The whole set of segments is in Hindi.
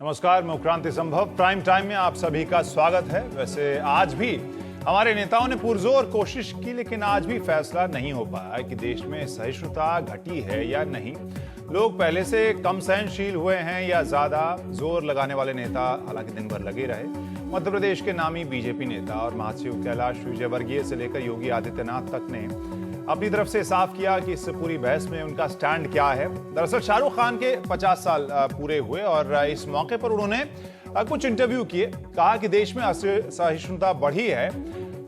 नमस्कार, मैं क्रांति संभव प्राइम टाइम में आप सभी का स्वागत है। वैसे आज भी हमारे नेताओं ने पुरजोर कोशिश की, लेकिन आज भी फैसला नहीं हो पाया कि देश में सहिष्णुता घटी है या नहीं। लोग पहले से कम सहनशील हुए हैं या ज्यादा। जोर लगाने वाले नेता हालांकि दिन भर लगे रहे। मध्य प्रदेश के नामी बीजेपी नेता और महासचिव कैलाश विजयवर्गीय से लेकर योगी आदित्यनाथ तक ने अपनी तरफ से साफ किया कि इस पूरी बहस में उनका स्टैंड क्या है। दरअसल शाहरुख खान के 50 साल पूरे हुए और इस मौके पर उन्होंने कुछ इंटरव्यू किए। कहा कि देश में असहिष्णुता बढ़ी है।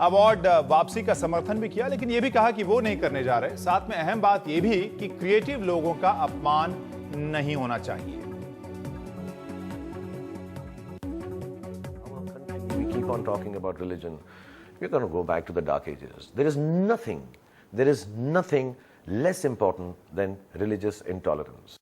अवार्ड वापसी का समर्थन भी किया, लेकिन यह भी कहा कि वो नहीं करने जा रहे। साथ में अहम बात यह भी कि क्रिएटिव लोगों का अपमान नहीं होना चाहिए। We keep on talking about religion. We're going to go back to the dark ages. There is nothing less important than religious intolerance.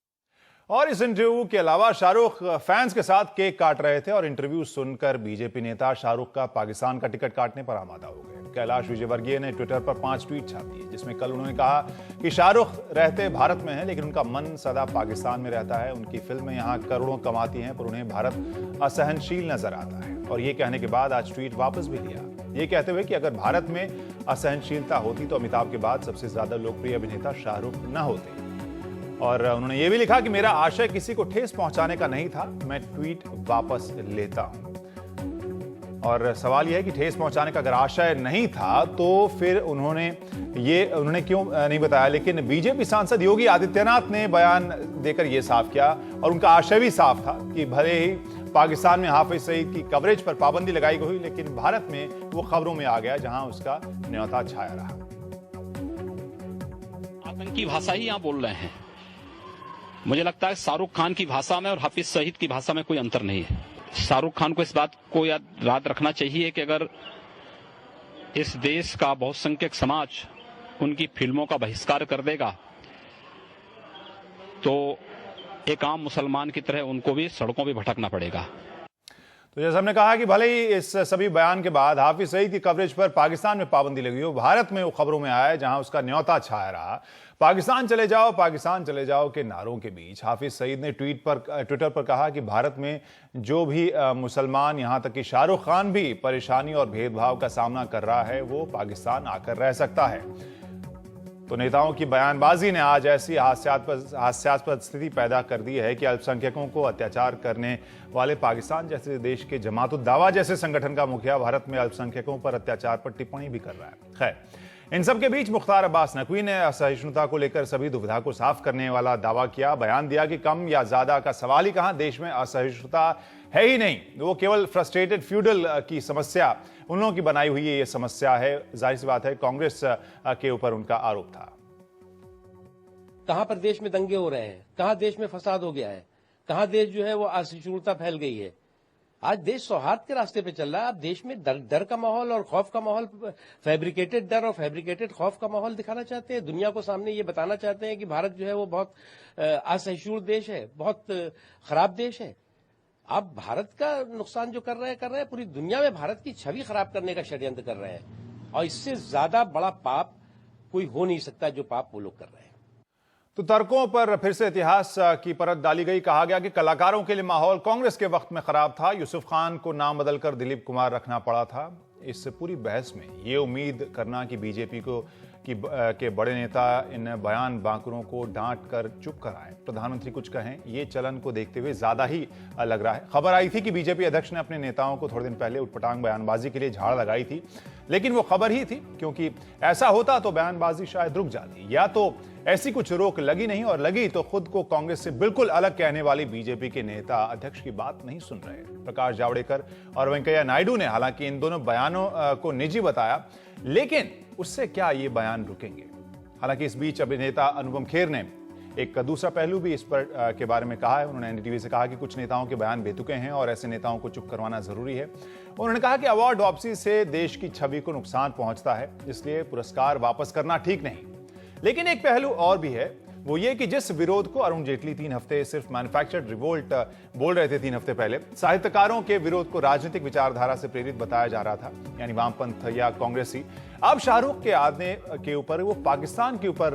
और इस इंटरव्यू के अलावा शाहरुख फैंस के साथ केक काट रहे थे और इंटरव्यू सुनकर बीजेपी नेता शाहरुख का पाकिस्तान का टिकट काटने पर आमादा हो गए। कैलाश विजयवर्गीय ने ट्विटर पर 5 ट्वीट छाप दिए, जिसमें कल उन्होंने कहा कि शाहरुख रहते भारत में हैं, लेकिन उनका मन सदा पाकिस्तान में रहता है। उनकी फिल्में यहाँ करोड़ों कमाती हैं, पर उन्हें भारत असहनशील नजर आता है। और ये कहने के बाद आज ट्वीट वापस भी लिया, ये कहते हुए कि अगर भारत में असहनशीलता होती तो अमिताभ के बाद सबसे ज्यादा लोकप्रिय अभिनेता शाहरुख न होते। और उन्होंने ये भी लिखा कि मेरा आशय किसी को ठेस पहुंचाने का नहीं था, मैं ट्वीट वापस लेता हूं। और सवाल यह है कि ठेस पहुंचाने का अगर आशय नहीं था तो फिर उन्होंने क्यों नहीं बताया। लेकिन बीजेपी सांसद योगी आदित्यनाथ ने बयान देकर यह साफ किया और उनका आशय भी साफ था कि भले ही पाकिस्तान में हाफिज सईद की कवरेज पर पाबंदी लगाई गई, लेकिन भारत में वो खबरों में आ गया जहां उसका न्योता छाया रहा। आतंकी भाषा ही यहां बोल रहे हैं। मुझे लगता है शाहरुख खान की भाषा में और हाफिज सईद की भाषा में कोई अंतर नहीं है। शाहरुख खान को इस बात को याद रखना चाहिए कि अगर इस देश का बहुसंख्यक समाज उनकी फिल्मों का बहिष्कार कर देगा तो एक आम मुसलमान की तरह उनको भी सड़कों पर भटकना पड़ेगा। तो जैसे हमने कहा कि भले ही इस सभी बयान के बाद हाफिज सईद की कवरेज पर पाकिस्तान में पाबंदी लगी हो, भारत में वो खबरों में आया जहां उसका न्योता छाया रहा। पाकिस्तान चले जाओ के नारों के बीच हाफिज सईद ने ट्विटर पर कहा कि भारत में जो भी मुसलमान, यहां तक कि शाहरुख खान भी परेशानी और भेदभाव का सामना कर रहा है, वो पाकिस्तान आकर रह सकता है। तो नेताओं की बयानबाजी ने आज ऐसी हास्यास्पद स्थिति पैदा कर दी है कि अल्पसंख्यकों को अत्याचार करने वाले पाकिस्तान जैसे देश के जमात-उद-दावा जैसे संगठन का मुखिया भारत में अल्पसंख्यकों पर अत्याचार पर टिप्पणी भी कर रहा है। खैर, इन सब के बीच मुख्तार अब्बास नकवी ने असहिष्णुता को लेकर सभी दुविधा को साफ करने वाला दावा किया। बयान दिया कि कम या ज्यादा का सवाल ही कहां, देश में असहिष्णुता है ही नहीं, वो केवल फ्रस्ट्रेटेड फ्यूडल की समस्या, उन लोगों की बनाई हुई ये समस्या है। जाहिर सी बात है, कांग्रेस के ऊपर उनका आरोप था। कहां पर देश में दंगे हो रहे हैं, कहां देश में फसाद हो गया है, कहां देश जो है वो असहिष्णुता फैल गई है। आज देश सौहार्द के रास्ते पे चल रहा है। अब देश में डर का माहौल और खौफ का माहौल, फैब्रिकेटेड डर और फैब्रिकेटेड खौफ का माहौल दिखाना चाहते हैं। दुनिया को सामने ये बताना चाहते हैं कि भारत जो है वो बहुत असहिष्णु देश है, बहुत खराब देश है। अब भारत का नुकसान जो कर रहे हैं पूरी दुनिया में भारत की छवि खराब करने का षड्यंत्र कर रहे हैं। और इससे ज्यादा बड़ा पाप कोई हो नहीं सकता जो पाप वो लोग कर रहे हैं। तो तर्कों पर फिर से इतिहास की परत डाली गई। कहा गया कि कलाकारों के लिए माहौल कांग्रेस के वक्त में खराब था, यूसुफ खान को नाम बदलकर दिलीप कुमार रखना पड़ा था। इस पूरी बहस में ये उम्मीद करना कि बीजेपी के बड़े नेता इन बयान बांकुरों को डांट कर चुप कराएं, प्रधानमंत्री कुछ कहें, ये चलन को देखते हुए ज्यादा ही लग रहा है। खबर आई थी कि बीजेपी अध्यक्ष ने अपने नेताओं को थोड़े दिन पहले उटपटांग बयानबाजी के लिए झाड़ लगाई थी, लेकिन वो खबर ही थी, क्योंकि ऐसा होता तो बयानबाजी शायद रुक जाती, या तो ऐसी कुछ रोक लगी नहीं, और लगी तो खुद को कांग्रेस से बिल्कुल अलग कहने वाली बीजेपी के नेता अध्यक्ष की बात नहीं सुन रहे। प्रकाश जावड़ेकर और वेंकैया नायडू ने हालांकि इन दोनों बयानों को निजी बताया, लेकिन उससे क्या ये बयान रुकेंगे? हालांकि इस बीच अभिनेता अनुपम खेर ने एक दूसरा पहलू भी इस पर के बारे में कहा है। उन्होंने एनडीटीवी से कहा कि कुछ नेताओं के बयान बेतुके हैं और ऐसे नेताओं को चुप करवाना जरूरी है। उन्होंने कहा कि अवार्ड वापसी से देश की छवि को नुकसान पहुंचता है, इसलिए पुरस्कार वापस करना ठीक नहीं। लेकिन एक पहलू और भी है, वो ये कि जिस विरोध को अरुण जेटली 3 हफ्ते सिर्फ मैन्युफैक्चर्ड रिवोल्ट बोल रहे थे 3 हफ्ते पहले, साहित्यकारों के विरोध को राजनीतिक विचारधारा से प्रेरित बताया जा रहा था, यानी वामपंथ या कांग्रेसी। अब शाहरुख के आने के ऊपर, वो पाकिस्तान के ऊपर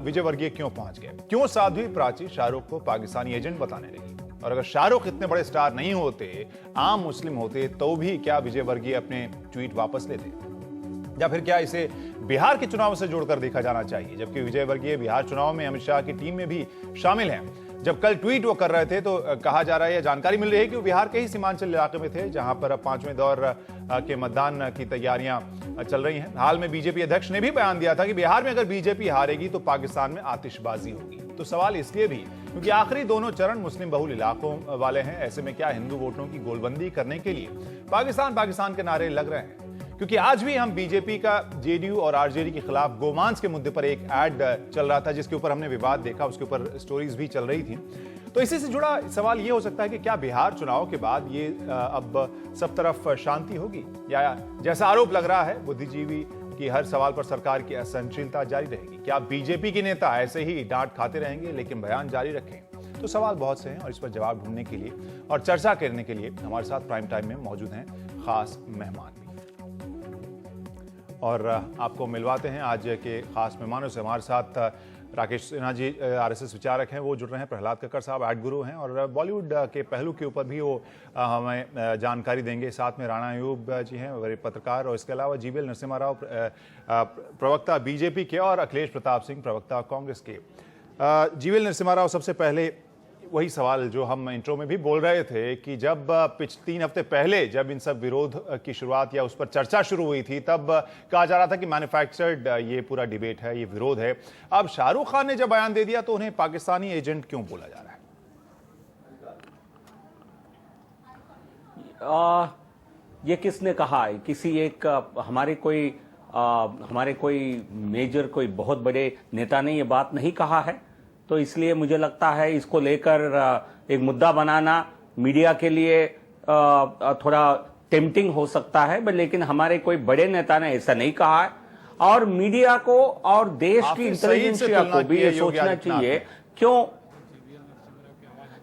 विजयवर्गीय क्यों पहुंच गए? क्यों साध्वी प्राची शाहरुख को पाकिस्तानी एजेंट बताने लगी? और अगर शाहरुख इतने बड़े स्टार नहीं होते, आम मुस्लिम होते, तो भी क्या विजय वर्गीय अपने ट्वीट वापस लेते? या फिर क्या इसे बिहार के चुनाव से जोड़कर देखा जाना चाहिए, जबकि विजय वर्गीय बिहार चुनाव में अमित शाह की टीम में भी शामिल हैं? जब कल ट्वीट वो कर रहे थे तो कहा जा रहा है, जानकारी मिल रही है कि वो बिहार के ही सीमांचल इलाके में थे, जहां पर 5वें दौर के मतदान की तैयारियां चल रही हैं। हाल में बीजेपी अध्यक्ष ने भी बयान दिया था कि बिहार में अगर बीजेपी हारेगी तो पाकिस्तान में आतिशबाजी होगी। तो सवाल इसलिए भी क्योंकि आखिरी दोनों चरण मुस्लिम बहुल इलाकों वाले हैं। ऐसे में क्या हिंदू वोटों की गोलबंदी करने के लिए पाकिस्तान के नारे लग रहे हैं? क्योंकि आज भी हम बीजेपी का जेडीयू और आरजेडी के खिलाफ गोमांस के मुद्दे पर एक ऐड चल रहा था, जिसके ऊपर हमने विवाद देखा, उसके ऊपर स्टोरीज भी चल रही थी। तो इसी से जुड़ा सवाल यह हो सकता है कि क्या बिहार चुनाव के बाद ये अब सब तरफ शांति होगी, या जैसा आरोप लग रहा है बुद्धिजीवी कि हर सवाल पर सरकार की असहनशीलता जारी रहेगी? क्या बीजेपी के नेता ऐसे ही डांट खाते रहेंगे लेकिन बयान जारी रखें? तो सवाल बहुत से हैं और इस पर जवाब ढूंढने के लिए और चर्चा करने के लिए हमारे साथ प्राइम टाइम में मौजूद हैं खास मेहमान भी। और आपको मिलवाते हैं आज के खास मेहमानों से। हमारे साथ राकेश सिन्हा जी आरएसएस विचारक हैं, वो जुड़ रहे हैं। प्रहलाद कक्कड़ साहब एड गुरु हैं और बॉलीवुड के पहलू के ऊपर भी वो हमें जानकारी देंगे। साथ में राणा अयूब जी हैं, वरिष्ठ पत्रकार, और इसके अलावा जीवीएल नरसिम्हा राव प्रवक्ता बीजेपी के, और अखिलेश प्रताप सिंह प्रवक्ता कांग्रेस के। जीवीएल नरसिम्हा राव, सबसे पहले वही सवाल जो हम इंट्रो में भी बोल रहे थे कि जब 3 हफ्ते पहले जब इन सब विरोध की शुरुआत या उस पर चर्चा शुरू हुई थी, तब कहा जा रहा था कि मैन्युफैक्चर्ड ये पूरा डिबेट है, ये विरोध है। अब शाहरुख खान ने जब बयान दे दिया तो उन्हें पाकिस्तानी एजेंट क्यों बोला जा रहा है? ये किसने कहा है? किसी एक हमारे कोई मेजर, कोई बहुत बड़े नेता ने ये बात नहीं कहा है। तो इसलिए मुझे लगता है इसको लेकर एक मुद्दा बनाना मीडिया के लिए थोड़ा टेम्पटिंग हो सकता है, लेकिन हमारे कोई बड़े नेता ने ऐसा नहीं कहा है। और मीडिया को और देश की इंटेलिजेंसिया को भी ये सोचना चाहिए क्यों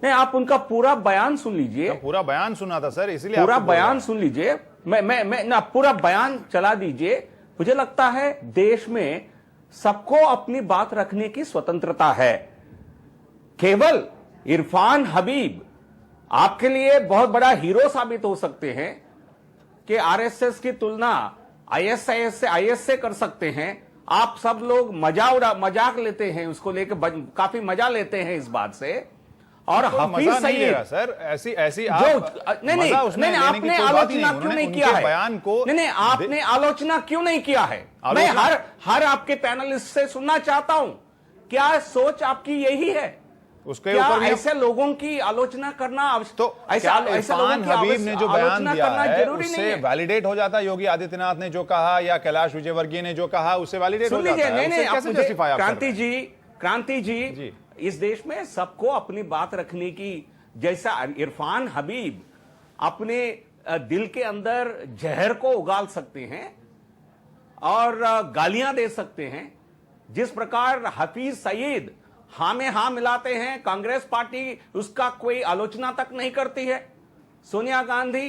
नहीं। आप उनका पूरा बयान सुन लीजिए। पूरा बयान सुना था सर, इसलिए पूरा बयान सुन लीजिए। मैं ना पूरा बयान चला दीजिए। मुझे लगता है देश में सबको अपनी बात रखने की स्वतंत्रता है। केवल इरफान हबीब आपके लिए बहुत बड़ा हीरो साबित हो सकते हैं कि आरएसएस की तुलना आईएस से कर सकते हैं। आप सब लोग मजाक लेते हैं, उसको लेकर काफी मजा लेते हैं इस बात से। और हफीज सईद सर ऐसी नहीं आपने आलोचना क्यों नहीं किया है? बयान को नहीं आपने आलोचना क्यों नहीं किया है? मैं हर आपके पैनलिस्ट से सुनना चाहता हूं, क्या सोच आपकी यही है? उसके ऊपर ऐसे लोगों की आलोचना करना तो ऐसे लोगों की हबीब ने जो बयान दिया है उससे वैलिडेट हो जाता है? योगी आदित्यनाथ ने जो कहा या कैलाश विजयवर्गीय ने जो कहा उससे वैलिडेट हो जाता है? कैसे जस्टिफाई? क्रांति जी इस देश में सबको अपनी बात रखने की, जैसा इरफान हबीब अपने दिल के अंदर जहर को उगाल सकते हैं और गालियां दे सकते हैं, जिस प्रकार हफीज सईद हां में हां मिलाते हैं, कांग्रेस पार्टी उसका कोई आलोचना तक नहीं करती है। सोनिया गांधी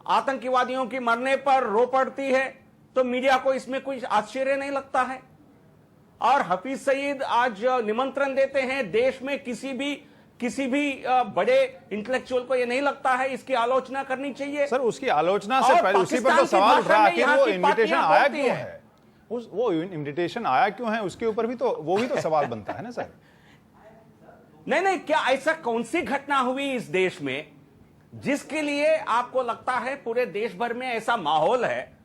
आतंकवादियों की मरने पर रो पड़ती है, तो मीडिया को इसमें कोई आश्चर्य नहीं लगता है। और हफीज सईद आज निमंत्रण देते हैं देश में किसी भी बड़े इंटेलेक्चुअल को, यह नहीं लगता है इसकी आलोचना करनी चाहिए। सर उसकी आलोचना से पहले उसी पर तो सवाल उठ रहा है कि वो इनविटेशन आया क्यों है? वो इनविटेशन आया क्यों है, उसके ऊपर भी तो सवाल बनता है ना सर। नहीं, क्या ऐसा कौन सी घटना हुई इस देश में जिसके लिए आपको लगता है पूरे देश भर में ऐसा माहौल है?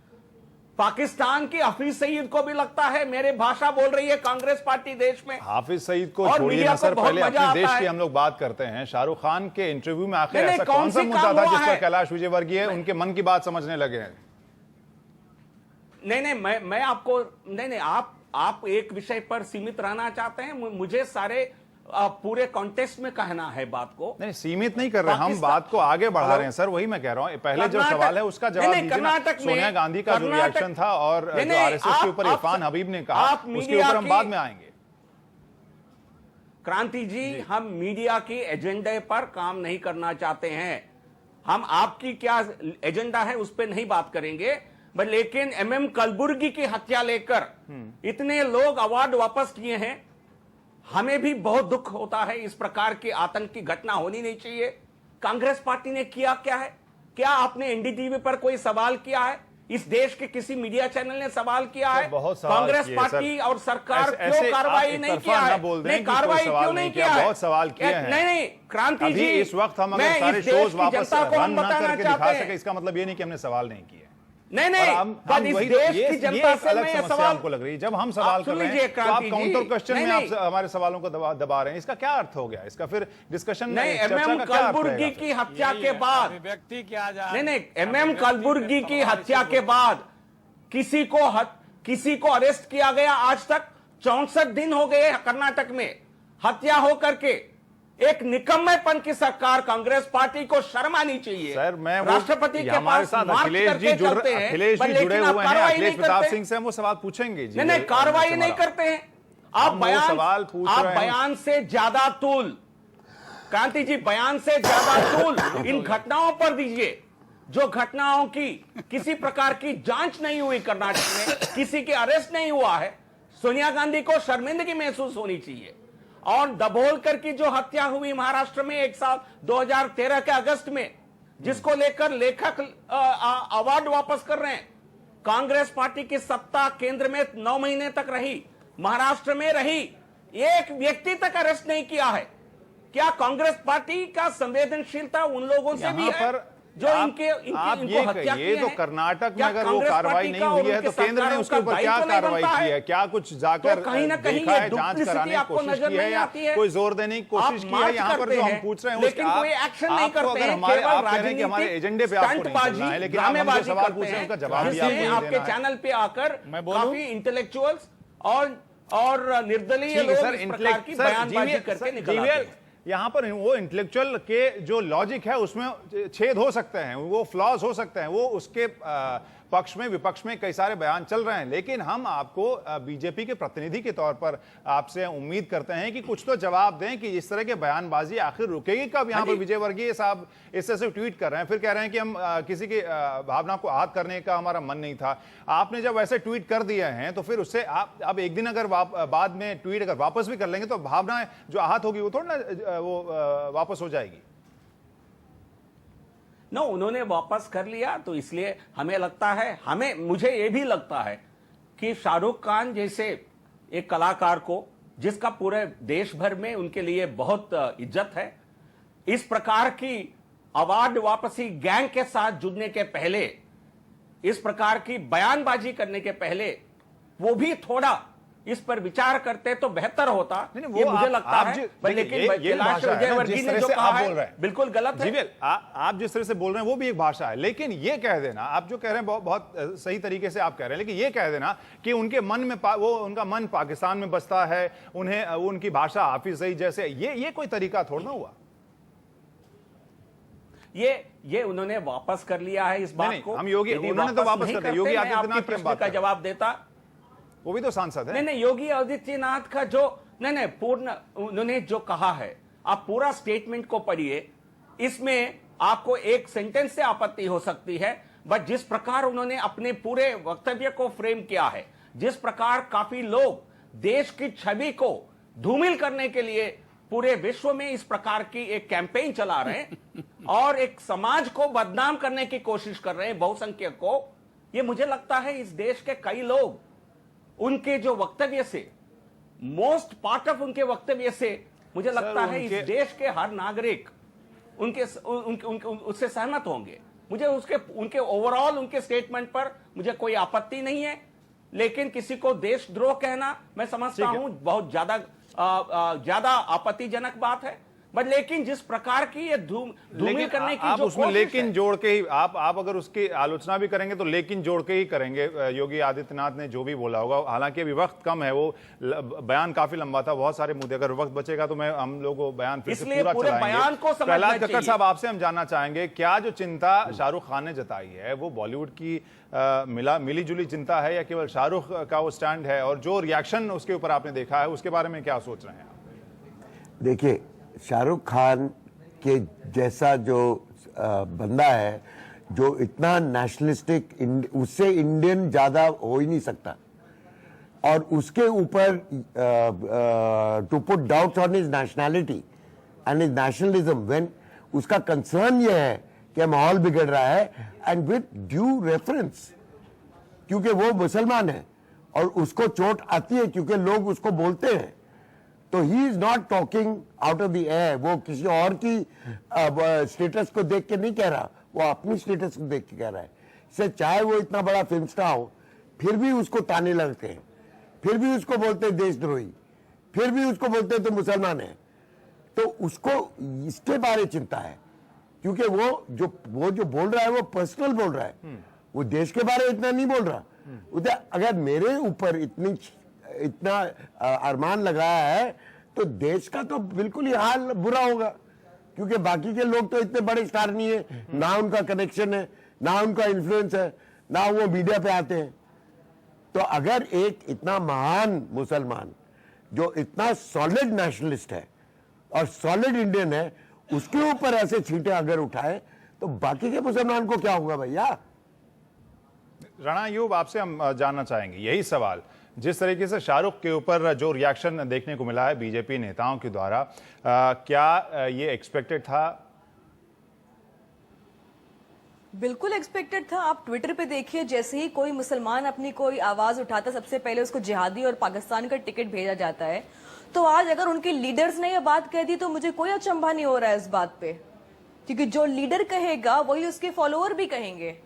पाकिस्तान की हफीज सईद को भी लगता है मेरे भाषा बोल रही है कांग्रेस पार्टी देश में। हाफिज सईद को छोड़िए ना सर, पहले अपने देश की हम लोग बात करते हैं। शाहरुख खान के इंटरव्यू में आखिर ऐसा कौन सा मुद्दा था जिस पर कैलाश विजयवर्गीय उनके मन की बात समझने लगे हैं? मैं आपको आप एक विषय पर सीमित रहना चाहते हैं, मुझे सारे पूरे कॉन्टेक्स्ट में कहना है बात को। नहीं, सीमित नहीं कर रहे, हम बात को आगे बढ़ा रहे हैं सर। वही मैं कह रहा हूं, पहले जो सवाल है उसका जवाब दीजिए ना। सोनिया गांधी का जो रिएक्शन था और जो आरएसएस के ऊपर इरफान हबीब ने कहा, उसके ऊपर हम बाद में आएंगे। क्रांति जी, हम मीडिया की एजेंडे पर काम नहीं करना चाहते हैं। हम आपकी क्या एजेंडा है उस पर नहीं बात करेंगे, लेकिन MM कलबुर्गी की हत्या लेकर इतने लोग अवार्ड वापस किए हैं। हमें भी बहुत दुख होता है, इस प्रकार की आतंक की घटना होनी नहीं चाहिए। कांग्रेस पार्टी ने किया क्या है? क्या आपने एनडीटीवी पर कोई सवाल किया है? इस देश के किसी मीडिया चैनल ने सवाल किया है? बहुत सवाल कांग्रेस किए, पार्टी और सरकार ऐसे क्यों कार्रवाई आप नहीं एक किया तरफा है? ना बोल दें नहीं, कि कोई कार्रवाई सवाल क्यों नहीं नहीं किया, किया है? बहुत सवाल किए हैं। नहीं, क्रांति अभी जी, इस वक्त हम अगर मैं सारे इस देश शोज की वापस जनता को रन हम ना बताना करके दिखा चाहते सके, हैं। इसका मतलब ये नहीं कि हमने सवाल नहीं किए। नहीं, और हम बट इस वही देश ये की एक जनता से अलग मैं समस्या सवाल हमको लग रही है। जब हम सवाल कर सुन रहे लीजिए हैं तो आप क्रांति काउंटर जी, क्वेश्चन में नहीं, आप हमारे सवालों को दबा रहे हैं, इसका क्या अर्थ हो गया? इसका फिर डिस्कशन नहीं, चर्चा एमएम का क्या अर्थ कलबुर्गी रहेगा? की हत्या के बाद व्यक्ति क्या जा नहीं, एमएम कलबुर्गी की हत्या के बाद किसी को अरेस्ट किया गया आज तक 64 दिन हो गए कर्नाटक में हत्या हो करके। एक निकम्मेपन की सरकार, कांग्रेस पार्टी को शर्म आनी चाहिए। सर, मैं राष्ट्रपति के हमारे पास साथ मार्च अखिलेश करके जी चलते हैं, अखिलेश पर जी लेकिन जुड़े आप हुए हैं, कार्रवाई अखिलेश नहीं प्रताप करते। सिंह से हम वो सवाल पूछेंगे जी। नहीं, कार्रवाई नहीं करते हैं आप। हम वो सवाल पूछ आप रहे हैं। बयान से ज्यादा तूल, क्रांति जी, बयान से ज्यादा तूल इन घटनाओं पर दीजिए जो घटनाओं की किसी प्रकार की जांच नहीं हुई कर्नाटक में, किसी के अरेस्ट नहीं हुआ है। सोनिया गांधी को शर्मिंदगी महसूस होनी चाहिए। और दबोलकर की जो हत्या हुई महाराष्ट्र में 1 साल 2013 के अगस्त में, जिसको लेकर लेखक अवार्ड वापस कर रहे हैं। कांग्रेस पार्टी की सत्ता केंद्र में 9 महीने तक रही, महाराष्ट्र में रही, एक व्यक्ति तक अरेस्ट नहीं किया है। क्या कांग्रेस पार्टी का संवेदनशीलता उन लोगों से भी है जो आप ये कहिए तो कर्नाटक में अगर वो कार्रवाई नहीं हुई है तो केंद्र ने उसके ऊपर क्या कार्रवाई की है? क्या कुछ जाकर कहीं ना कहीं देखा है, जांच कराने की कोशिश की है, या कोई जोर देने की कोशिश की है? यहाँ पर जो हम पूछ रहे हैं लेकिन कोई एक्शन नहीं करते हैं। हमारे आप कह रहे हैं कि हमारे एजेंडे पे आपको नहीं चलना है, लेकिन आप हम जो सवाल पूछ रहे हैं उसका जवाब भी आपको आपके देना है। चैनल पे आकर मैं बोलूं? काफी इंटेलेक्चुअल्स और निर्दलीय लोग इस प्रकार की बयानबाजी करके निकल आते हैं। यहाँ पर वो इंटेलेक्चुअल के जो लॉजिक है उसमें छेद हो सकते हैं, वो फ्लॉज हो सकते हैं, वो उसके पक्ष में विपक्ष में कई सारे बयान चल रहे हैं, लेकिन हम आपको बीजेपी के प्रतिनिधि के तौर पर आपसे उम्मीद करते हैं कि कुछ तो जवाब दें कि इस तरह के बयानबाजी आखिर रुकेगी कब? यहाँ पर विजय वर्गीय साहब इस तरह से ट्वीट कर रहे हैं, फिर कह रहे हैं कि हम किसी की भावना को आहत करने का हमारा मन नहीं था। आपने जब ऐसे ट्वीट कर दिए हैं तो फिर उससे आप अब एक दिन अगर बाद में ट्वीट अगर वापस भी कर लेंगे तो भावना जो आहत होगी वो थोड़ा ना वो वापस हो जाएगी। नो, उन्होंने वापस कर लिया तो इसलिए हमें लगता है, मुझे यह भी लगता है कि शाहरुख खान जैसे एक कलाकार को, जिसका पूरे देश भर में उनके लिए बहुत इज्जत है, इस प्रकार की अवार्ड वापसी गैंग के साथ जुड़ने के पहले, इस प्रकार की बयानबाजी करने के पहले वो भी थोड़ा इस पर विचार करते तो बेहतर होता। ये मुझे लगता है, लेकिन विजय वर्गीय ने जो कहा है बिल्कुल गलत है। आप जिस तरह से बोल रहे हैं वो भी एक भाषा है, लेकिन ये कह देना, आप जो कह रहे हैं बहुत सही तरीके से आप कह रहे हैं, लेकिन ये कह देना कि उनके मन में वो उनका मन पाकिस्तान में बसता है, उन्हें उनकी भाषा हाफिज सईद जैसे, ये कोई तरीका थोड़ा ना हुआ। ये उन्होंने वापस कर लिया है इस बात को। हम योगी, उन्होंने तो वापस कर दिया। योगी आदित्यनाथ प्रश्न का जवाब देता, वो भी तो सांसद है। नहीं, योगी आदित्यनाथ का जो नहीं पूर्ण उन्होंने जो कहा है, आप पूरा स्टेटमेंट को पढ़िए, इसमें आपको एक सेंटेंस से आपत्ति हो सकती है, बट जिस प्रकार उन्होंने अपने पूरे वक्तव्य को फ्रेम किया है, जिस प्रकार काफी लोग देश की छवि को धूमिल करने के लिए पूरे विश्व में इस प्रकार की एक कैंपेन चला रहे हैं और एक समाज को बदनाम करने की कोशिश कर रहे हैं, बहुसंख्यक को, ये मुझे लगता है इस देश के कई लोग उनके जो वक्तव्य से, मोस्ट पार्ट ऑफ उनके वक्तव्य से मुझे लगता है इस देश के हर नागरिक उससे सहमत होंगे। मुझे उनके ओवरऑल उनके स्टेटमेंट पर मुझे कोई आपत्ति नहीं है, लेकिन किसी को देशद्रोह कहना मैं समझता हूं बहुत ज्यादा आपत्तिजनक बात है। बट लेकिन जिस प्रकार की ये धूमिल करने की आप जो उसमें लेकिन जोड़ के ही आप अगर उसकी आलोचना भी करेंगे तो लेकिन जोड़ के ही करेंगे। योगी आदित्यनाथ ने जो भी बोला होगा, हालांकि अभी वक्त कम है, वो बयान काफी लंबा था, बहुत सारे मुद्दे, अगर वक्त बचेगा तो हम लोग बयान फिर से पूरा चलाएंगे। प्रहलाद कक्कड़ साहब, आपसे हम जानना चाहेंगे, क्या जो चिंता शाहरुख खान ने जताई है वो बॉलीवुड की मिली जुली चिंता है या केवल शाहरुख का वो स्टैंड है, और जो रिएक्शन उसके ऊपर आपने देखा है उसके बारे में क्या सोच रहे हैं आप? देखिए, शाहरुख खान के जैसा जो बंदा है, जो इतना नेशनलिस्टिक, उससे इंडियन ज्यादा हो ही नहीं सकता, और उसके ऊपर to put doubts on his nationality and his nationalism, when उसका कंसर्न ये है कि माहौल बिगड़ रहा है, एंड विद ड्यू रेफरेंस, क्योंकि वो मुसलमान है और उसको चोट आती है क्योंकि लोग उसको बोलते हैं। तो he is not talking out of the air, वो किसी और की स्टेटस को देख के नहीं कह रहा, वो अपनी स्टेटस को देख के कह रहा है। से चाहे वो इतना बड़ा फिल्म स्टार हो, फिर भी उसको ताने लगते हैं, फिर भी उसको बोलते हैं देशद्रोही, फिर भी उसको बोलते हैं तो मुसलमान है। तो उसको इसके बारे चिंता है, क्योंकि वो जो बोल रहा है वो पर्सनल बोल रहा है, वो देश के बारे में इतना नहीं बोल रहा। उधर अगर मेरे ऊपर इतना अरमान लगाया है तो देश का तो बिल्कुल ही हाल बुरा होगा, क्योंकि बाकी के लोग तो इतने बड़े स्टार नहीं है, ना उनका कनेक्शन है, ना उनका इन्फ्लुएंस है, ना वो मीडिया पे आते हैं। तो अगर एक इतना महान मुसलमान जो इतना सॉलिड नेशनलिस्ट है और सॉलिड इंडियन है, उसके ऊपर ऐसे छींटे अगर उठाए तो बाकी के मुसलमान को क्या होगा भैया? राणा अय्यूब, आपसे हम जानना चाहेंगे यही सवाल, जिस तरीके से शाहरुख के ऊपर जो रिएक्शन देखने को मिला है बीजेपी नेताओं के द्वारा, क्या ये एक्सपेक्टेड था? बिल्कुल एक्सपेक्टेड था। आप ट्विटर पे देखिए, जैसे ही कोई मुसलमान अपनी कोई आवाज उठाता, सबसे पहले उसको जिहादी और पाकिस्तान का टिकट भेजा जाता है। तो आज अगर उनके लीडर्स ने यह बात कह दी तो मुझे कोई अचंभा नहीं हो रहा है इस बात पे, क्योंकि जो लीडर कहेगा वही उसके फॉलोअर भी कहेंगे।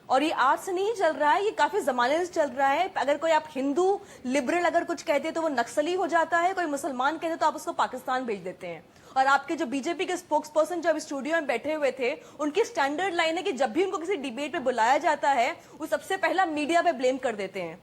और ये आज से नहीं चल रहा है, ये काफी जमाने से चल रहा है। अगर कोई आप हिंदू लिबरल अगर कुछ कहते हैं तो वो नक्सली हो जाता है, कोई मुसलमान कहते तो आप उसको पाकिस्तान भेज देते हैं। और आपके जो बीजेपी के स्पोक्स पर्सन जो अभी स्टूडियो में बैठे हुए थे, उनकी स्टैंडर्ड लाइन है कि जब भी उनको किसी डिबेट पे बुलाया जाता है वो सबसे पहला मीडिया पे ब्लेम कर देते हैं।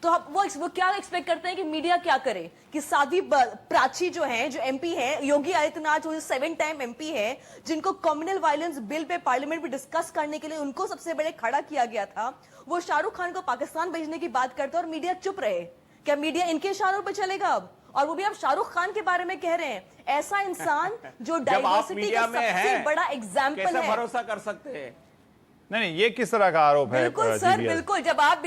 तो वो क्या एक्सपेक्ट करते हैं कि मीडिया क्या करे, कि साध्वी प्राची जो है, जो एमपी है, योगी आदित्यनाथ जो 7 टाइम एमपी है, जिनको communal violence bill pay parliament में डिस्कस करने के लिए उनको सबसे बड़े खड़ा किया गया था, वो शाहरुख खान को पाकिस्तान भेजने की बात करते और मीडिया चुप रहे। क्या मीडिया इनके इशारों पर चलेगा अब? और वो भी आप शाहरुख खान के बारे में कह रहे हैं, ऐसा इंसान जो डाइवर्सिटी का सबसे बड़ा एग्जाम्पल है। भरोसा कर सकते हैं? नहीं, ये किस तरह का आरोप है? बिल्कुल सर, बिल्कुल। जब आप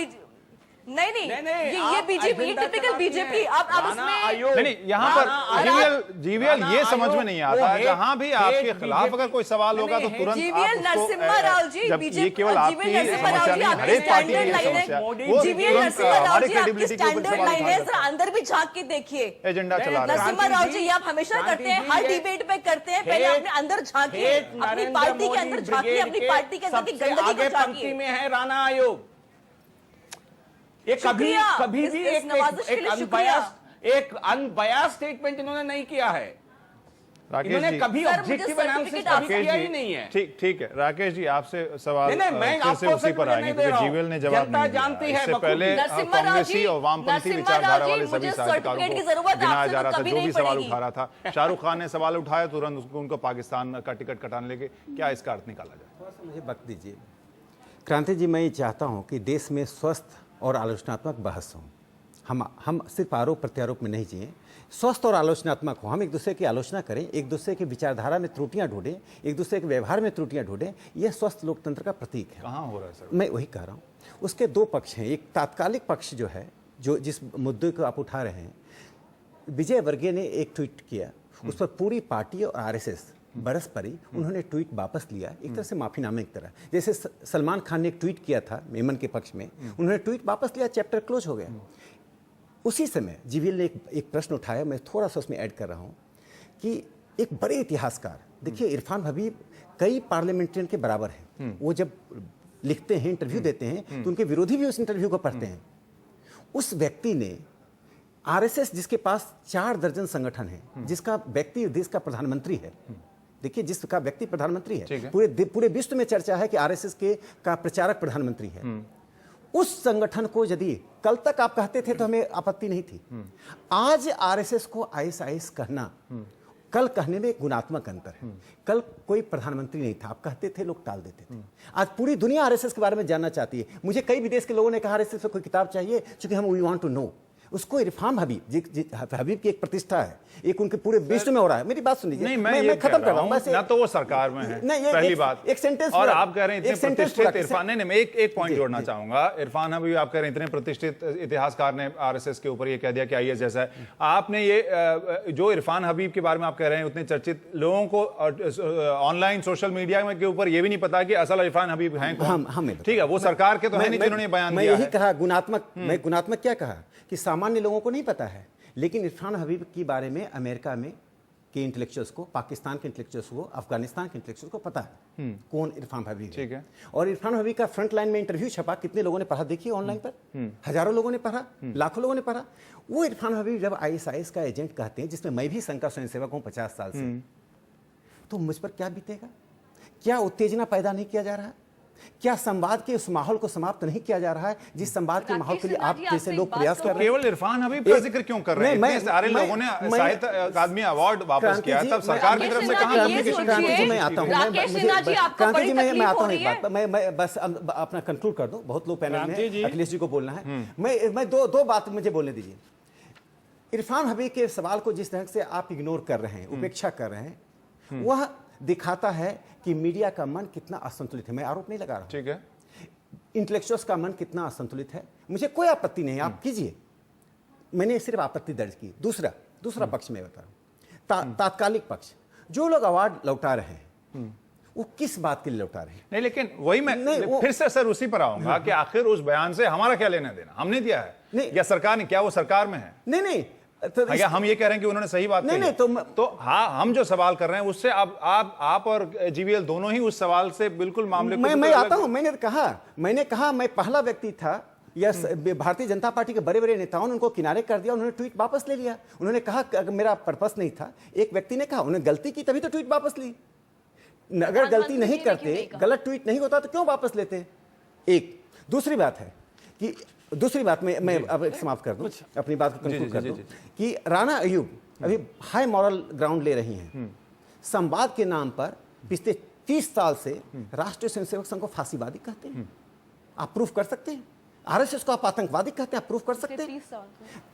नहीं, ये बीजेपी, ये टिपिकल बीजेपी। अब उसमें नहीं, यहाँ पर जीवीएल ये समझ में नहीं आता है, जहां भी आपके खिलाफ अगर कोई सवाल होगा तो तुरंत जीवीएल नरसिम्हा राव जी, ये केवल आपकी समस्या नहीं, हर एक पार्टी की समस्या है। जीवीएल नरसिम्हा राव जी आपकी स्टैंडर्ड लाइन है, जरा अंदर भी झांक के देखिए। एजेंडा चला रहे हैं नरसिम्हा राव जी, ये आप हमेशा करते हैं, हर डिबेट पे करते हैं। पहले अपने अंदर झांकिए, अपनी पार्टी के अंदर झांकिए, अपनी पार्टी के अंदर की गंदगी को झांकिए। में है राणा आयोग, ये कभी भी एक अनबयास्ड स्टेटमेंट इन्होंने नहीं किया है। इन्होंने कभी ऑब्जेक्टिव एनालिसिस किया ही नहीं है। ठीक है राकेश जी, आपसे सवाल मैं फिर से उसी पर आएंगे, क्योंकि जीवीएल ने जवाब नहीं दिया। इससे पहले कांग्रेसी और वामपंथी विचारधारा वाले सभी साहित्यकारों को गिनाया जा रहा था, जो भी सवाल उठा रहा था। शाहरुख खान ने सवाल उठाया, तुरंत उनको पाकिस्तान का टिकट कटाने लगे। क्या इसका अर्थ निकाला जाए? मुझे वक्त दीजिए। क्रांति जी, मैं ये चाहता हूँ कि देश में स्वस्थ और आलोचनात्मक बहस हो। हम सिर्फ आरोप प्रत्यारोप में नहीं जिए, स्वस्थ और आलोचनात्मक हो। हम एक दूसरे की आलोचना करें, एक दूसरे की विचारधारा में त्रुटियां ढूंढें, एक दूसरे के व्यवहार में त्रुटियां ढूंढें। यह स्वस्थ लोकतंत्र का प्रतीक है। कहाँ हो रहा है सर? मैं वही कह रहा हूँ। उसके दो पक्ष हैं। एक तात्कालिक पक्ष जो है, जो जिस मुद्दे को आप उठा रहे हैं, विजय वर्गीय ने एक ट्वीट किया, उस पर पूरी पार्टी और आरएसएस बरस पड़ी। उन्होंने ट्वीट वापस लिया, एक तरह से माफीनामे की तरह। जैसे सलमान खान ने एक ट्वीट किया था मेमन के पक्ष में, उन्होंने ट्वीट वापस लिया, चैप्टर क्लोज हो गया। उसी समय जीवीएल ने एक प्रश्न उठाया, मैं थोड़ा सा उसमें ऐड कर रहा हूं कि एक बड़े इतिहासकार, देखिए इरफान हबीब कई पार्लियामेंटेरियन के बराबर हैं। वो जब लिखते हैं, इंटरव्यू देते हैं, तो उनके विरोधी भी उस इंटरव्यू को पढ़ते हैं। उस व्यक्ति ने आरएसएस, जिसके पास 4 दर्जन संगठन है, जिसका व्यक्ति देश का प्रधानमंत्री है, देखिए जिसका व्यक्ति प्रधानमंत्री है, पूरे विश्व में चर्चा है कि आरएसएस का प्रचारक प्रधानमंत्री है। उस संगठन को यदि कल तक आप कहते थे तो हमें आपत्ति नहीं थी, आज आरएसएस को आईएसआईएस कहना, कल कहने में गुणात्मक अंतर है। कल कोई प्रधानमंत्री नहीं था, आप कहते थे, लोग टाल देते थे। आज पूरी दुनिया आरएसएस के बारे में जानना चाहती है। मुझे कई विदेश के लोगों ने कहा आरएसएस से कोई किताब चाहिए, क्योंकि हम वी वांट टू नो। उसको इरफान हबीब की एक प्रतिष्ठा है, एक उनके पूरे विश्व में हो रहा है। मेरी बात सुन लीजिए, नहीं, मैं खत्म कर रहा हूं बस। ना तो वो सरकार में है, पहली बात। एक सेंटेंस और आप कह रहे हैं इतने प्रतिष्ठित इरफान, नहीं मैं एक पॉइंट जोड़ना चाहूंगा। इरफान हबीब आप कह रहे हैं इतने प्रतिष्ठित इतिहासकार ने आरएसएस के ऊपर ये कह दिया कि आईएस जैसा है। आपने ये जो इरफान हबीब के बारे में आप कह रहे हैं उतने चर्चित, लोगों को ऑनलाइन सोशल मीडिया के ऊपर ये भी नहीं पता कि असल इरफान हबीब हैं कौन। ठीक है, वो सरकार के तो है नहीं जिन्होंने बयान दिया है। मैं यही कहा गुणात्मक क्या कहा कि सामान्य लोगों को नहीं पता है, लेकिन इरफान हबीब के बारे में अमेरिका में के इंटेलेक्चुअल्स को, पाकिस्तान के इंटेलेक्चुअल्स को, अफगानिस्तान के इंटेलेक्चुअल्स को पता है कौन इरफान हबीब है। ठीक है। और इरफान हबीब का फ्रंट लाइन में इंटरव्यू छपा, कितने लोगों ने पढ़ा देखिए ऑनलाइन पर, हजारों लोगों ने पढ़ा, लाखों लोगों ने पढ़ा। वो इरफान हबीब जब आईएसआईएस का एजेंट कहते हैं, जिसमें मैं भी संघ का स्वयंसेवक हूं 50 साल से, तो मुझ पर क्या बीतेगा? क्या उत्तेजना पैदा नहीं किया जा रहा है? क्या संवाद के उस माहौल को समाप्त नहीं किया जा रहा है जिस संवाद के माहौल के लिए आप जैसे लोग प्रयास कर रहे हैं? केवल इरफान हबीब का जिक्र क्यों कर रहे हैं? इतने सारे लोगों ने साहित्य अकादमी अवार्ड वापस किया, तब सरकार की तरफ से कहां कम्युनिकेशन? क्रांति जी मैं आता हूं, क्रांति जी मैं आता हूं, एक बात मैं बस अपना कंक्लूड कर दूं, बहुत लोग पैनल में, अखिलेश जी को बोलना है। मैं दो बात मुझे बोलने दीजिए। इरफान हबीब के सवाल को जिस तरह से आप इग्नोर कर रहे हैं, उपेक्षा कर रहे हैं, वह दिखाता है कि मीडिया का मन कितना असंतुलित है। मैं आरोप नहीं लगा रहा हूं, ठीक है, इंटेलेक्चुअल्स का मन कितना असंतुलित है, मुझे कोई आपत्ति नहीं है, आप कीजिए, मैंने सिर्फ आपत्ति दर्ज की। दूसरा पक्ष में बता रहा हूं, तात्कालिक पक्ष, जो लोग अवार्ड लौटा रहे हैं वो किस बात के लिए लौटा रहे हैं? नहीं, लेकिन वही मैं फिर से सर उसी पर आऊंगा कि आखिर उस बयान से हमारा क्या लेना देना? हमने दिया है नहीं, या सरकार ने? क्या वो सरकार में है? नहीं तो हम ये कह रहे हैं कि उन्होंने सही बात नहीं, कही। तो हाँ, हम जो सवाल कर रहे हैं उससे आप और जीवीएल दोनों ही उस सवाल से बिल्कुल मामले को मैं आता हूं। मैंने कहा मैं पहला व्यक्ति था या भारतीय जनता पार्टी के बड़े बड़े नेताओं ने उनको किनारे कर दिया, उन्होंने ट्वीट वापस ले लिया। उन्होंने कहा कि मेरा पर्पस नहीं था। एक व्यक्ति ने कहा उन्होंने गलती की तभी तो ट्वीट वापस ली, अगर गलती नहीं करते, गलत ट्वीट नहीं होता तो क्यों वापस लेते? एक दूसरी बात मैं अब समाप्त कर दूं, अपनी बात को कंक्लूड कर दूं कि राणा अयूब अभी हाई मॉरल ग्राउंड ले रही हैं। संवाद के नाम पर पिछले 30 साल से राष्ट्रीय स्वयंसेवक संघ को फांसीवादी कहते हैं। आप प्रूफ कर सकते हैं? आरएसएस को आप आतंकवादी कहते हैं, आप प्रूफ कर सकते हैं?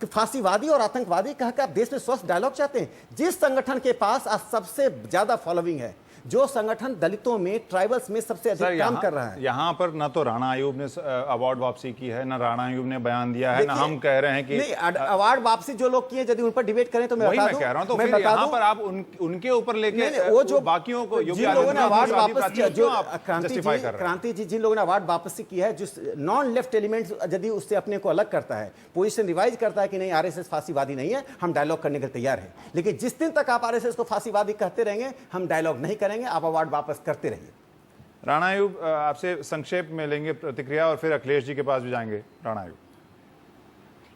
तो फांसीवादी और आतंकवादी कह के आप देश में स्वस्थ डायलॉग चाहते हैं? जिस संगठन के पास आज सबसे ज्यादा फॉलोइंग है, जो संगठन दलितों में, ट्राइबल्स में सबसे अधिक काम कर रहा है, यहाँ पर ना तो राणा अयूब ने अवार्ड वापसी की है, ना राणा अयूब ने बयान दिया है, ना हम कह रहे हैं कि नहीं। अवार्ड वापसी जो लोग किए, यदि उन पर डिबेट करें तो मैं बता दूं, कह रहा हूं। तो फिर यहाँ पर आप उनके ऊपर लेके वो जो बाकियों को, जिन लोगों ने अवार्ड वापस किया, जो क्रांति जी जिन लोगों ने अवार्ड वापसी किया है, जिस नॉन लेफ्ट एलिमेंट यदि उससे अपने को अलग करता है, पोजीशन रिवाइज करता है कि नहीं आरएसएस फांसीवादी नहीं है, हम डायलॉग करने के लिए तैयार हैं। लेकिन जिस दिन तक आप आरएसएस को फांसीवादी कहते रहेंगे, हम डायलॉग नहीं करेंगे, आप अवार्ड वापस करते रहिए। राणा अयूब, आपसे संक्षेप में लेंगे प्रतिक्रिया और फिर अखिलेश जी के पास भी जाएंगे। राणा अयूब,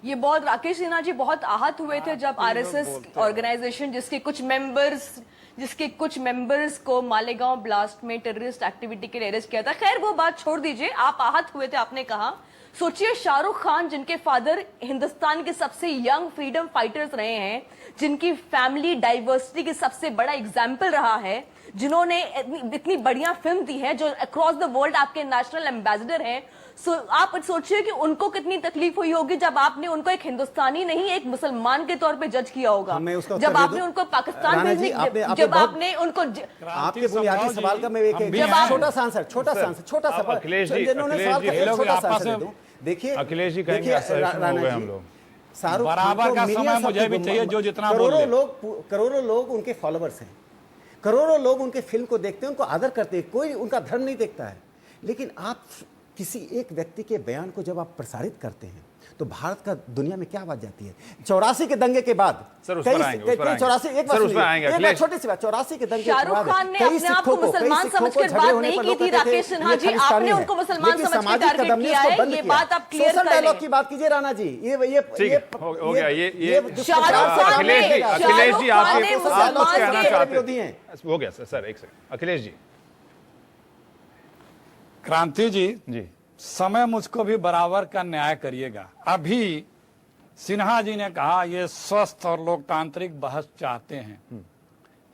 ये बहुत, राकेश सिन्हा जी बहुत आहत हुए थे जब आरएसएस ऑर्गेनाइजेशन जिसके कुछ मेंबर्स को मालेगांव ब्लास्ट में टेररिस्ट एक्टिविटी के लिए अरेस्ट किया था। खैर वो बात छोड़ दीजिए, आप आहत हुए थे, आपने कहा। सोचिए शाहरुख खान, जिनके फादर हिंदुस्तान के सबसे यंग फ्रीडम फाइटर्स रहे हैं, जिनकी फैमिली डाइवर्सिटी की सबसे बड़ा एग्जाम्पल रहा है, जिन्होंने इतनी बढ़िया फिल्म दी है, जो अक्रॉस द वर्ल्ड आपके नेशनल एम्बेसडर हैं। आप सोचिए कि उनको कितनी तकलीफ हुई होगी जब आपने उनको एक हिंदुस्तानी नहीं, एक मुसलमान के तौर पे जज किया होगा, जब आपने उनको पाकिस्तान भेजने, जब आपने उनको आपके बुनियादी सवाल का मैं एक छोटा सा आंसर देखिए। अखिलेश जी कहेंगे हम लोग शाहरुख बराबर का समय मुझे भी चाहिए, जो जितना करोड़ों लोग उनके फॉलोवर्स हैं, करोड़ों लोग उनके फिल्म को देखते हैं, उनको आदर करते हैं, कोई उनका धर्म नहीं देखता है। लेकिन आप किसी एक व्यक्ति के बयान को जब आप प्रसारित करते हैं तो भारत का दुनिया में क्या बात जाती है? 84 के दंगे के बाद, सर उस पर आएंगे, 84 एक बात छोटी सी बात, 84 के दंगे के बाद शाहरुख खान ने अपने आप को मुसलमान समझकर बात नहीं की थी। राकेश सिन्हा जी, आपने उनको मुसलमान समझ के टारगेट किया है, ये बात आप क्लियर करें। डायलॉग की बात कीजिए राणा जी। ये हो गया। ये शाहरुख खान ने अखिलेश जी आप कहना चाहते हैं? हो गया सर, एक सेकंड। अखिलेश जी। क्रांति जी, समय मुझको भी बराबर का न्याय करिएगा। अभी सिन्हा जी ने कहा ये स्वस्थ और लोकतांत्रिक बहस चाहते हैं।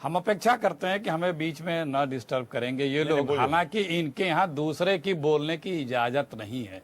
हम अपेक्षा करते हैं कि हमें बीच में न डिस्टर्ब करेंगे ये लोग, हालांकि इनके यहाँ दूसरे की बोलने की इजाजत नहीं है।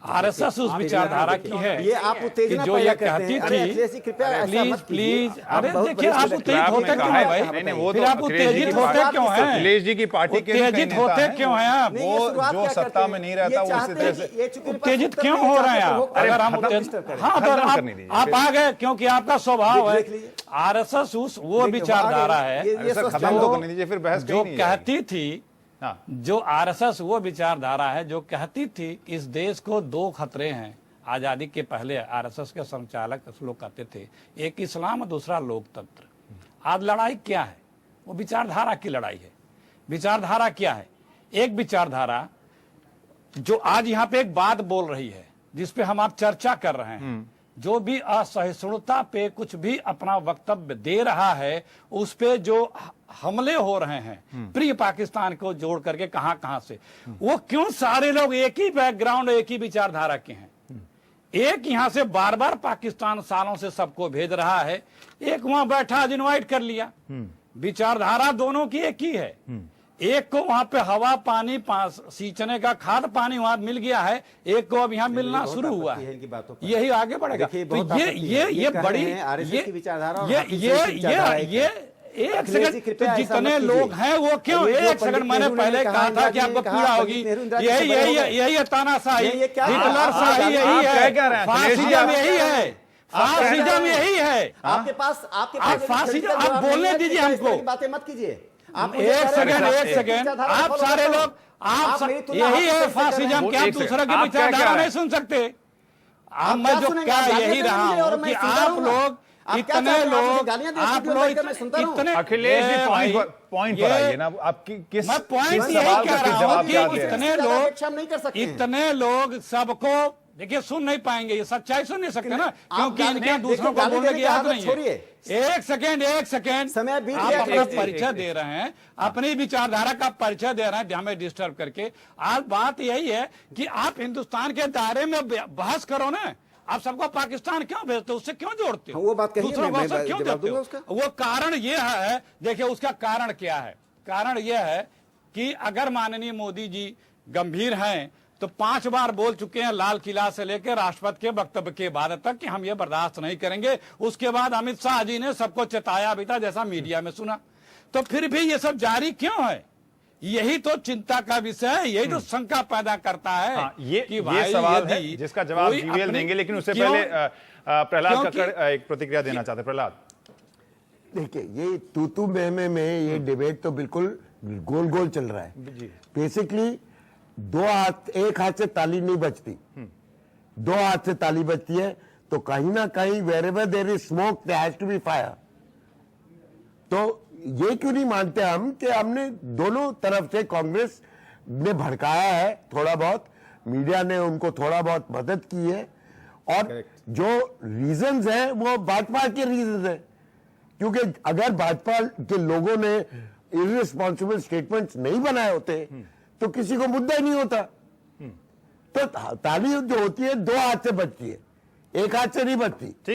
आरएसएस उस विचारधारा की है ये आप उत्तेजना कि जो पैदा ये करते कहती हैं। अरे थी, अखिलेश जी, कृपया ऐसा प्लीज मत कीजिए। प्लीज, आप अरे बहुत देखिए बड़े आप सेलिब्रिटी उत्तेजित हैं। होते आपने क्यों कहा हैं है भाई? नहीं नहीं वो फिर तो आप अखिलेश जी उत्तेजित की होते पार्टी- क्यों हैं? अखिलेश जी की पार्टी के उत्तेजित कई नेता होते हैं। क्यों हैं आप? नहीं, ये वो शुरुआत जो क्या सत्ता करते में हैं? नहीं रहता ये वो इसी चाहते तरह हैं से कि ये चूंकि उत्तेजित उत्तर क्यों नहीं हो रहे हैं चाहते, आप? वो अगर हम खत्म उत्तेजित करें। हाँ तो खत्म करने दीजिए। आप आ गए क्योंकि आपका स्वभाव है देख लीजिए। आरएसएस वो देखिए, विचारधारा ये- है ये अरे सर स्वस्थ खत्म जो- तो करने दीजिए, फिर बहस जो कहीं नहीं जाएगी। कहती थी, हाँ। जो आरएसएस वो विचारधारा है जो कहती थी इस देश को दो खतरे हैं। आजादी के पहले आरएसएस के संचालक लोग कहते थे, एक इस्लाम और दूसरा लोकतंत्र। आज लड़ाई क्या है? वो विचारधारा की लड़ाई है। विचारधारा क्या है? एक विचारधारा जो आज यहाँ पे एक बात बोल रही है जिसपे हम आप चर्चा कर रहे हैं, जो भी असहिष्णुता पे कुछ भी अपना वक्तव्य दे रहा है, उस पे जो हमले हो रहे हैं प्रिय पाकिस्तान को जोड़ करके कहां से, वो क्यों सारे लोग एक ही बैकग्राउंड एक ही विचारधारा के हैं? एक यहां से बार बार पाकिस्तान सालों से सबको भेज रहा है, एक वहां बैठा आज इन्वाइट कर लिया। विचारधारा दोनों की एक ही है। एक को वहां पे हवा पानी सींचने का खाद पानी वहां मिल गया है, एक को अब यहाँ मिलना बहुत शुरू हुआ आपत्ति है है। इनकी बातों पर। यही आगे बढ़ेगा। देखिए, तो बहुत आपत्ति है। ये कह बड़ी रहे हैं आरएसएस की विचारधारा और ये हाफिज सईद की विचारधारा एक है। एक अखिलेश जी, सेकंड, कृपया तो ऐसा जितने मत कीजिए। लोग हैं वो क्यों? ये जो एक सेकंड, पंडित मैंने नेहरू ने पहले कहा, कहा था इंदिरा कि जी ने आपको कहा, पीड़ा पंडित होगी। नेहरू इंदिरा जी से यही बड़े हो यही गए। यही है तानाशाही, ये क्या- हिटलर शाही यही आप है, क्या रहे हैं? अखिलेश जी, फासिज्म आप- यही है, फासिज्म यही है। आपके पास आप एक फासिज्म, जवाब आप नहीं बोलने है, दीजिए इस तरह हमको। की बातें मत कीजिए। आप मुझे एक कह रहे हैं सेकंड, कि एक सेकंड, विचारधारा आप follow सारे करता हूं। लोग आप मेरी तुलना यही हाफिज है सईद से कर रहे हैं। फासिज्म कि आप एक दूसरों सेकंड, की आप क्या विचारधारा कह रहे नहीं सुन सकते। आप मैं क्या जो सुनेंगे? कह आप गालियां यही दे रहा मुझे और हूँ मैं कि सुनता आप रहूंगा। लोग आप क्या इतने चाहते हैं? आप मुझे लोग गालियां दें, आप स्टूडियो लोग में बैठकर मैं सुनता रहूं। इतने अखिलेश जी ये पॉइंट भाई, पर ये- आइए ना। आप किस मैं पॉइंट किस यही सवाल कह का किस रहा जवाब हूँ क्या कि दे रहे हैं? इतने ज्यादा लोग अपेक्षा हम नहीं कर सकते हैं। इतने लोग सबको देखिए सुन नहीं पाएंगे, ये सच्चाई सुन नहीं सकते ना, क्योंकि गाली- इनके दूसरों देखिए, को गाली बोलने देने की की आदत आदत नहीं है। छोड़िए। एक सेकंड समय बीत आप गया। अपना एक- परिचय दे रहे हैं, अपनी विचारधारा का परिचय दे रहे हैं हमें डिस्टर्ब करके। आज बात यही है कि आप हिंदुस्तान के दायरे में बहस करो ना। आप सबको पाकिस्तान क्यों भेजते हो? उससे क्यों जोड़ते हो? हाँ, वो बात कहिए, दूसरों को मैं उससे क्यों जवाब देते हो? दूंगा उसका। वो कारण ये है, देखिए उसका कारण क्या है। कारण यह है कि अगर माननीय मोदी जी गंभीर हैं तो 5 बार बोल चुके हैं लाल किला से लेकर राष्ट्रपति के वक्तव्य के बाद तक कि हम ये बर्दाश्त नहीं करेंगे। उसके बाद अमित शाह जी ने सबको चेताया भी था, जैसा मीडिया में सुना। तो फिर भी ये सब जारी क्यों है? यही तो चिंता का विषय है, यही तो शंका पैदा करता है। हाँ, ये कि भाई सवाल है यदि जिसका जवाब कोई जीवीएल अपनी- देंगे, लेकिन उससे क्यों? पहले प्रहलाद क्योंकि- कक्कड़ एक प्रतिक्रिया देना चाहते हैं। प्रहलाद, देखिए, ये तू में ये डिबेट तो बिल्कुल गोल गोल चल रहा है। बेसिकली एक हाथ से ताली नहीं बजती, 2 हाथ से ताली बजती है। तो कहीं ना कहीं wherever there is smoke there has to be fire। तो ये क्यों नहीं मानते हम कि हमने दोनों तरफ से, कांग्रेस ने भड़काया है थोड़ा बहुत, मीडिया ने उनको थोड़ा बहुत मदद की है, और जो रीजंस हैं वो भाजपा के रीजंस हैं। क्योंकि अगर भाजपा के लोगों ने इररिस्पॉन्सिबल स्टेटमेंट्स नहीं बनाए होते तो किसी को मुद्दा ही नहीं होता। तो ताली जो होती है 2 हाथ से बजती है, 1 हाथ से नहीं बजती।